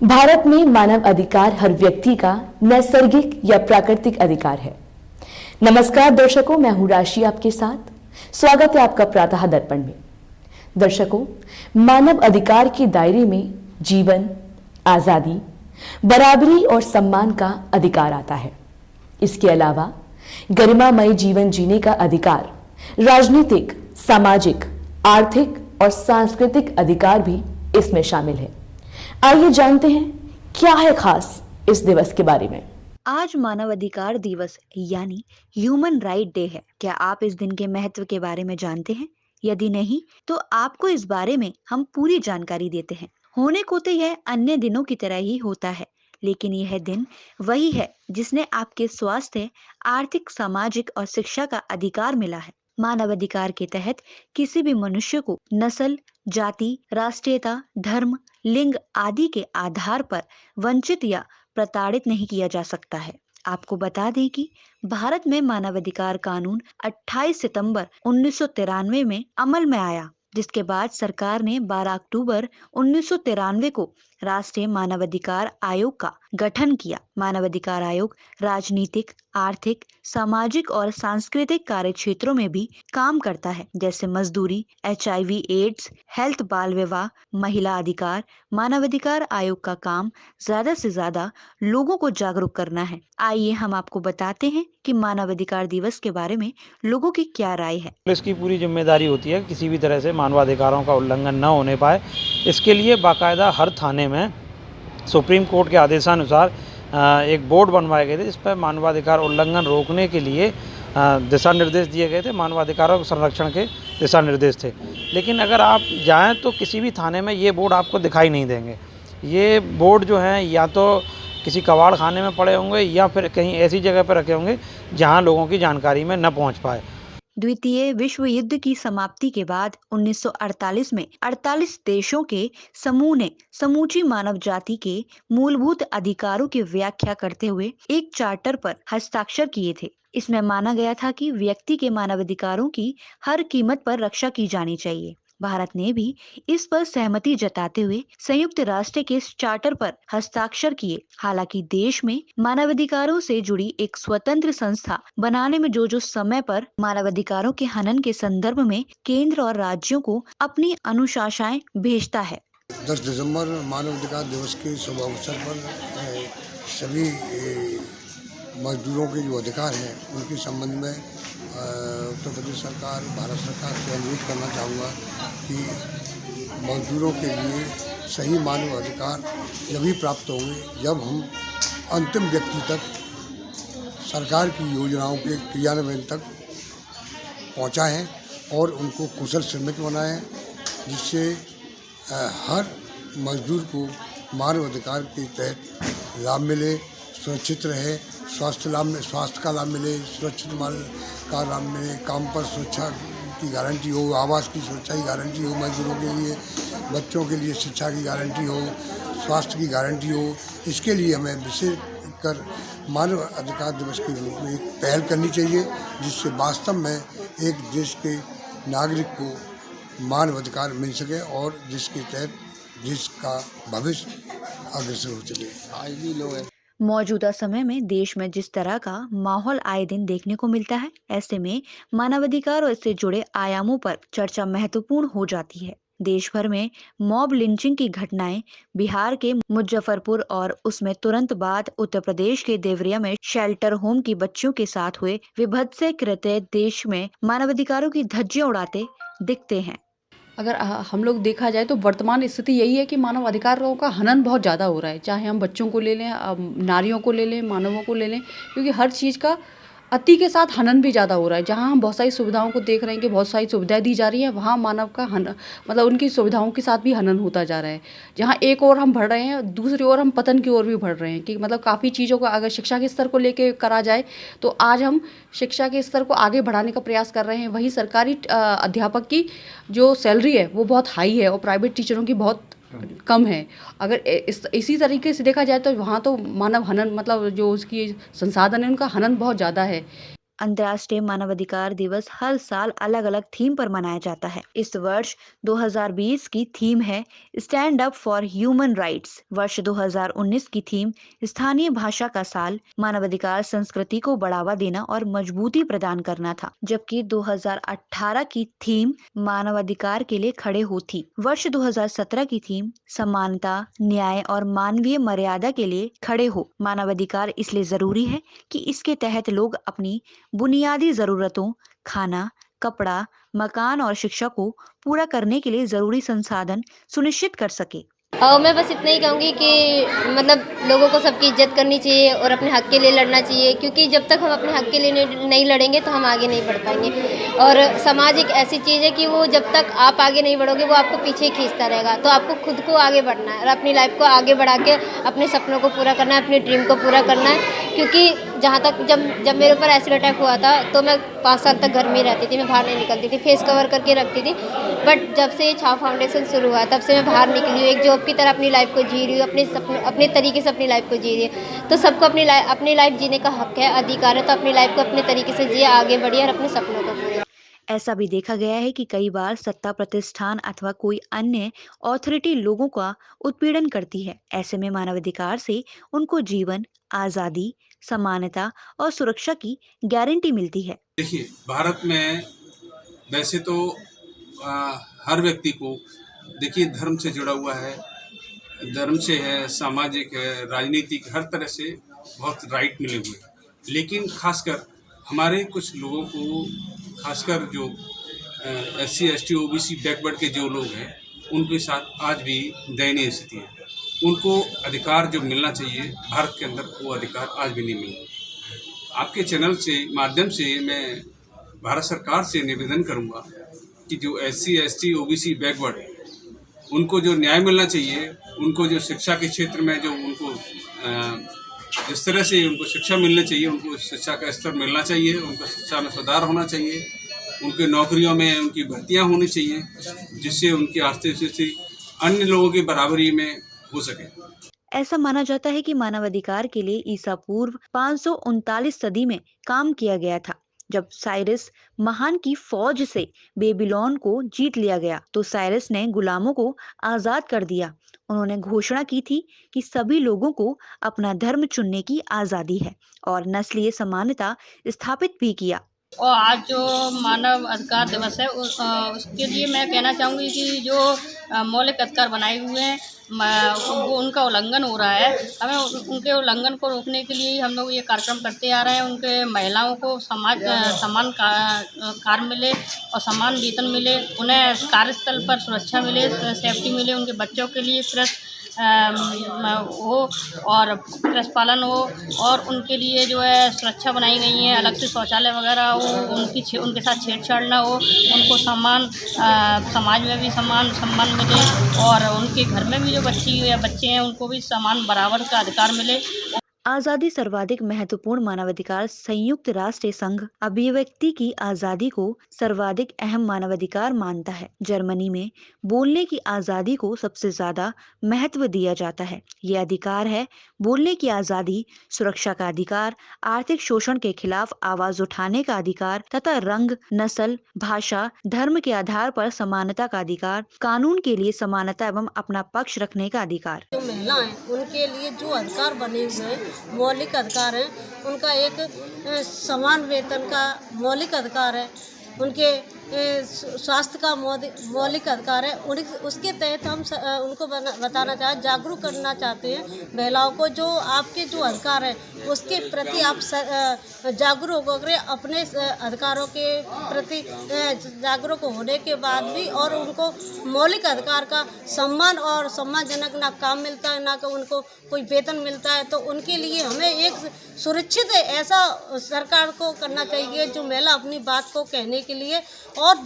भारत में मानव अधिकार हर व्यक्ति का नैसर्गिक या प्राकृतिक अधिकार है। नमस्कार दर्शकों, मैं हूं राशि आपके साथ। स्वागत है आपका प्रातः दर्पण में। दर्शकों, मानव अधिकार के दायरे में जीवन, आजादी, बराबरी और सम्मान का अधिकार आता है। इसके अलावा गरिमामय जीवन जीने का अधिकार, राजनीतिक, सामाजिक, आर्थिक और सांस्कृतिक अधिकार भी इसमें शामिल है। आइए जानते हैं क्या है खास इस दिवस के बारे में। आज मानव अधिकार दिवस यानी ह्यूमन राइट डे है। क्या आप इस दिन के महत्व के बारे में जानते हैं? यदि नहीं, तो आपको इस बारे में हम पूरी जानकारी देते हैं। होने को तो यह अन्य दिनों की तरह ही होता है, लेकिन यह दिन वही है जिसने आपके स्वास्थ्य, आर्थिक, सामाजिक और शिक्षा का अधिकार मिला है। मानव अधिकार के तहत किसी भी मनुष्य को नस्ल, जाति, राष्ट्रीयता, धर्म, लिंग आदि के आधार पर वंचित या प्रताड़ित नहीं किया जा सकता है। आपको बता दें कि भारत में मानवाधिकार कानून 28 सितंबर 1993 में अमल में आया, जिसके बाद सरकार ने 12 अक्टूबर 1993 को राष्ट्रीय मानवाधिकार आयोग का गठन किया। मानवाधिकार आयोग राजनीतिक, आर्थिक, सामाजिक और सांस्कृतिक कार्य क्षेत्रों में भी काम करता है, जैसे मजदूरी, HIV एड्स, हेल्थ, बाल विवाह, महिला अधिकार। मानवाधिकार आयोग का काम ज्यादा से ज्यादा लोगों को जागरूक करना है। आइए हम आपको बताते हैं कि मानवाधिकार दिवस के बारे में लोगों की क्या राय है। पुलिस की पूरी जिम्मेदारी होती है किसी भी तरह से मानवाधिकारों का उल्लंघन न होने पाए। इसके लिए बाकायदा हर थाने में सुप्रीम कोर्ट के आदेशानुसार एक बोर्ड बनवाए गए थे, जिस पर मानवाधिकार उल्लंघन रोकने के लिए दिशा निर्देश दिए गए थे। मानवाधिकारों के संरक्षण के दिशा निर्देश थे। लेकिन अगर आप जाएं तो किसी भी थाने में ये बोर्ड आपको दिखाई नहीं देंगे। ये बोर्ड जो हैं या तो किसी कबाड़ खाने में पड़े होंगे या फिर कहीं ऐसी जगह पर रखे होंगे जहां लोगों की जानकारी में न पहुंच पाए। द्वितीय विश्व युद्ध की समाप्ति के बाद 1948 में 48 देशों के समूह ने समूची मानव जाति के मूलभूत अधिकारों की व्याख्या करते हुए एक चार्टर पर हस्ताक्षर किए थे। इसमें माना गया था कि व्यक्ति के मानवाधिकारों की हर कीमत पर रक्षा की जानी चाहिए। भारत ने भी इस पर सहमति जताते हुए संयुक्त राष्ट्र के इस चार्टर पर हस्ताक्षर किए। हालांकि देश में मानवाधिकारों से जुड़ी एक स्वतंत्र संस्था बनाने में जो समय पर मानवाधिकारों के हनन के संदर्भ में केंद्र और राज्यों को अपनी अनुशासनाएं भेजता है। 10 दिसंबर मानवाधिकार दिवस के शुभ अवसर पर सभी मजदूरों के जो अधिकार हैं उनके संबंध में उत्तर प्रदेश सरकार, भारत सरकार से अनुरोध करना चाहूँगा कि मजदूरों के लिए सही मानव अधिकार जभी प्राप्त होंगे जब हम अंतिम व्यक्ति तक सरकार की योजनाओं के क्रियान्वयन तक पहुँचाएँ और उनको कुशल श्रमिक बनाएं, जिससे हर मजदूर को मानव अधिकार के तहत लाभ मिले, सुरक्षित रहे, स्वास्थ्य का लाभ मिले, सुरक्षित माल का लाभ मिले, काम पर सुरक्षा की गारंटी हो, आवास की सुरक्षा की गारंटी हो मजदूरों के लिए, बच्चों के लिए शिक्षा की गारंटी हो, स्वास्थ्य की गारंटी हो। इसके लिए हमें विशेष कर मानव अधिकार दिवस के रूप में एक पहल करनी चाहिए, जिससे वास्तव में एक देश के नागरिक को मानव अधिकार मिल सके और जिसके तहत देश का भविष्य अग्रसर हो सके। आज भी लोग मौजूदा समय में देश में जिस तरह का माहौल आए दिन देखने को मिलता है, ऐसे में मानवाधिकार और इससे जुड़े आयामों पर चर्चा महत्वपूर्ण हो जाती है। देश भर में मॉब लिंचिंग की घटनाएं, बिहार के मुजफ्फरपुर और उसमें तुरंत बाद उत्तर प्रदेश के देवरिया में शेल्टर होम की बच्चियों के साथ हुए विभत्स कृत्य देश में मानवाधिकारों की धज्जियां उड़ाते दिखते हैं। अगर हम लोग देखा जाए तो वर्तमान स्थिति यही है कि मानव अधिकारों का हनन बहुत ज़्यादा हो रहा है। चाहे हम बच्चों को ले लें, नारियों को ले लें, मानवों को ले लें, क्योंकि हर चीज़ का अति के साथ हनन भी ज़्यादा हो रहा है। जहाँ हम बहुत सारी सुविधाओं को देख रहे हैं कि बहुत सारी सुविधाएं दी जा रही हैं, वहाँ मानव का मतलब उनकी सुविधाओं के साथ भी हनन होता जा रहा है। जहाँ एक ओर हम बढ़ रहे हैं, दूसरी ओर हम पतन की ओर भी बढ़ रहे हैं। कि मतलब काफ़ी चीज़ों को अगर शिक्षा के स्तर को लेके करा जाए तो आज हम शिक्षा के स्तर को आगे बढ़ाने का प्रयास कर रहे हैं। वहीं सरकारी अध्यापक की जो सैलरी है वो बहुत हाई है और प्राइवेट टीचरों की बहुत कम है। अगर इसी तरीके से देखा जाए तो वहाँ तो मानव हनन मतलब जो उसकी संसाधन है उनका हनन बहुत ज़्यादा है। अंतर्राष्ट्रीय मानवाधिकार दिवस हर साल अलग अलग थीम पर मनाया जाता है। इस वर्ष 2020 की थीम है stand up for human rights. वर्ष 2019 की थीम स्थानीय भाषा का साल, मानवाधिकार संस्कृति को बढ़ावा देना और मजबूती प्रदान करना था, जबकि 2018 की थीम मानवाधिकार के लिए खड़े हो थी। वर्ष 2017 की थीम समानता, न्याय और मानवीय मर्यादा के लिए खड़े हो। मानवाधिकार इसलिए जरूरी है कि इसके तहत लोग अपनी बुनियादी जरूरतों, खाना, कपड़ा, मकान और शिक्षा को पूरा करने के लिए जरूरी संसाधन सुनिश्चित कर सके। और मैं बस इतना ही कहूँगी कि मतलब लोगों को सबकी इज्जत करनी चाहिए और अपने हक के लिए लड़ना चाहिए, क्योंकि जब तक हम अपने हक के लिए नहीं लड़ेंगे तो हम आगे नहीं बढ़ पाएंगे। और समाज एक ऐसी चीज़ है कि वो जब तक आप आगे नहीं बढ़ोगे वो आपको पीछे ही खींचता रहेगा। तो आपको खुद को आगे बढ़ना है और अपनी लाइफ को आगे बढ़ा के अपने सपनों को पूरा करना है, अपने ड्रीम को पूरा करना है। क्योंकि जहाँ तक जब मेरे ऊपर एसिड अटैक हुआ था तो मैं 5 साल तक घर में ही रहती थी, मैं बाहर नहीं निकलती थी, फेस कवर करके रखती थी। बट जब से ये छाव फाउंडेशन शुरू हुआ तब से मैं बाहर निकली हूँ, एक जॉब की तरह अपनी लाइफ को जी रही हूँ, अपने तरीके से अपनी लाइफ को जी रही है। तो सबको अपनी लाइफ जीने का हक है, अधिकार है। तो अपनी लाइफ को अपने तरीके से जिए, आगे बढ़िए और अपने सपनों को पूरे। ऐसा भी देखा गया है कि कई बार सत्ता प्रतिष्ठान अथवा कोई अन्य अथॉरिटी लोगों का उत्पीड़न करती है। ऐसे में मानवाधिकार से उनको जीवन, आजादी, समानता और सुरक्षा की गारंटी मिलती है। देखिए, भारत में वैसे तो हर व्यक्ति को देखिए धर्म से जुड़ा हुआ है, धर्म से है, सामाजिक है, राजनीतिक, हर तरह से बहुत राइट मिले हुए हैं। लेकिन खासकर हमारे कुछ लोगों को, खासकर जो SC ST OBC बैकवर्ड के जो लोग हैं, उनके साथ आज भी दयनीय स्थिति है। उनको अधिकार जो मिलना चाहिए भारत के अंदर, वो अधिकार आज भी नहीं मिल रहा। आपके चैनल से माध्यम से मैं भारत सरकार से निवेदन करूंगा कि जो SC ST OBC बैकवर्ड, उनको जो न्याय मिलना चाहिए, उनको जो शिक्षा के क्षेत्र में जो उनको जिस तरह से उनको शिक्षा मिलनी चाहिए, उनको शिक्षा का स्तर मिलना चाहिए, उनको शिक्षा में सुधार होना चाहिए, उनके नौकरियों में उनकी भर्तियां होनी चाहिए, जिससे उनकी आर्थिक स्थिति अन्य लोगों की बराबरी में हो सके। ऐसा माना जाता है कि मानवाधिकार के लिए ईसा पूर्व 539 सदी में काम किया गया था। जब साइरस महान की फौज से बेबीलोन को जीत लिया गया तो साइरस ने गुलामों को आजाद कर दिया। उन्होंने घोषणा की थी कि सभी लोगों को अपना धर्म चुनने की आजादी है और नस्लीय समानता स्थापित भी किया। और आज जो मानव अधिकार दिवस है उसके लिए मैं कहना चाहूँगी कि जो मौलिक अधिकार बनाए हुए हैं वो उनका उल्लंघन हो रहा है। हमें उनके उल्लंघन को रोकने के लिए हम लोग ये कार्यक्रम करते आ रहे हैं। उनके महिलाओं को समान कार्य मिले और समान वेतन मिले, उन्हें कार्यस्थल पर सुरक्षा मिले, सेफ्टी मिले, उनके बच्चों के लिए हो और कृषि पालन हो और उनके लिए जो है सुरक्षा बनाई गई है, अलग से शौचालय वगैरह हो, उनके साथ छेड़छाड़ ना हो, उनको सम्मान, समाज में भी सम्मान मिले और उनके घर में भी जो बच्चे हैं उनको भी समान बराबर का अधिकार मिले। आजादी सर्वाधिक महत्वपूर्ण मानवाधिकार संयुक्त राष्ट्र संघ अभिव्यक्ति की आजादी को सर्वाधिक अहम मानवाधिकार मानता है। जर्मनी में बोलने की आजादी को सबसे ज्यादा महत्व दिया जाता है। ये अधिकार है बोलने की आजादी, सुरक्षा का अधिकार, आर्थिक शोषण के खिलाफ आवाज उठाने का अधिकार तथा रंग, नस्ल, भाषा, धर्म के आधार पर समानता का अधिकार, कानून के लिए समानता एवं अपना पक्ष रखने का अधिकार। जो महिला हैं उनके लिए जो अधिकार बने हुए हैं, मौलिक अधिकार हैं, उनका एक समान वेतन का मौलिक अधिकार है, उनके स्वास्थ्य का मौलिक अधिकार है। उसके तहत हम उनको बताना चाहते, जागरूक करना चाहते हैं महिलाओं को, जो आपके जो अधिकार है उसके प्रति आप जागरूक होकर अपने अधिकारों के प्रति जागरूक होने के बाद भी और उनको मौलिक अधिकार का सम्मान और सम्मानजनक ना काम मिलता है, ना उनको कोई वेतन मिलता है, तो उनके लिए हमें एक सुरक्षित ऐसा सरकार को करना चाहिए जो महिला अपनी बात को कहने के लिए और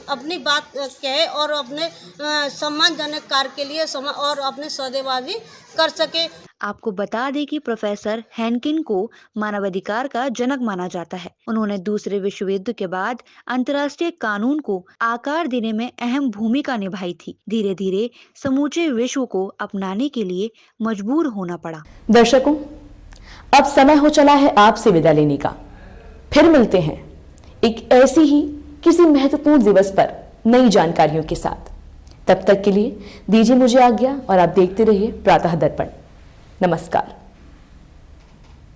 अपनी बात कहे और अपने सम्मानजनक कार्य के लिए और अपने सौदेबाजी कर सके। आपको बता दें कि प्रोफेसर हेनकिन को मानवाधिकार का जनक माना जाता है। उन्होंने दूसरे विश्व युद्ध के बाद अंतर्राष्ट्रीय कानून को आकार देने में अहम भूमिका निभाई थी। धीरे धीरे समूचे विश्व को अपनाने के लिए मजबूर होना पड़ा। दर्शकों, अब समय हो चला है आपसे विदा लेने का। फिर मिलते हैं एक ऐसी ही किसी महत्वपूर्ण दिवस पर नई जानकारियों के साथ। तब तक के लिए दीजिए मुझे आज्ञा और आप देखते रहिए प्रातः दर्पण। नमस्कार।